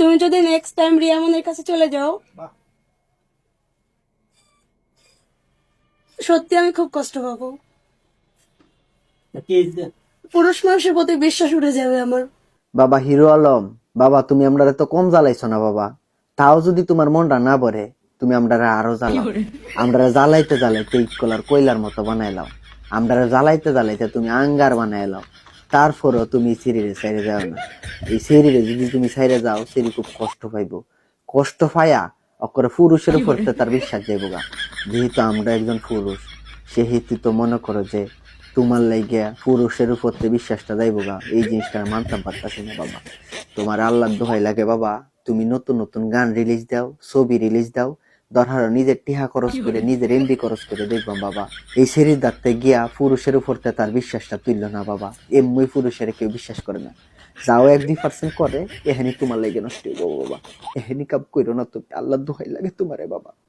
তুমি যদি next time রিয়ামনের কাছে চলে যাও, সত্যি আমি খুব কষ্ট পাবো। পুরুষ মানুষের প্রতি বিশ্বাস উঠে যাবে আমার। বাবা হিরো আলম, বাবা তুমি আমরা তো কম জ্বালাইছো না বাবা। তাও যদি তোমার মনটা না ভরে, তুমি আমরা আরো জ্বালাও। আমরা জ্বালাইতে জ্বালাইতে ইটকলার কয়লার মতো বানাইলাও। আমরা জ্বালাইতে জ্বালাইতে তুমি আঙ্গার বানাইলাও। তারপরও তুমি সিঁড়িরে সাইরে যাও না। এই সিঁড়িরে যদি তুমি সাইরে যাও, সিঁড়ি খুব কষ্ট পাইবো। কষ্ট পাইয়া অকরে পুরুষের উপর তার বিশ্বাস যাইবো গা। যেহেতু আমরা একজন পুরুষ, সেহেতু তো মনে করো যে তোমার লাইগা পুরুষের উপর বিশ্বাসটা যাইবো গা। এই জিনিসটা মানতাম পারতাছি না বাবা। তোমার আল্লাহর দোহাই লাগে বাবা, তুমি নতুন নতুন গান রিলিজ দাও, ছবি রিলিজ দাও, ধরো নিজের টিহা খরচ করে, নিজের এমবি খরচ করে দেখবাম বাবা। এই শরীর দাঁড়তে গিয়া পুরুষের উপর তার বিশ্বাসটা তুলল না বাবা। এমনি পুরুষের কেউ বিশ্বাস করে না। যাও 1-2% করে, এখানে তোমার লাগে নষ্ট হইব বাবা। এখানে কাপ কইরো না তুমি, আল্লাহর দোহাই লাগে তোমারে বাবা।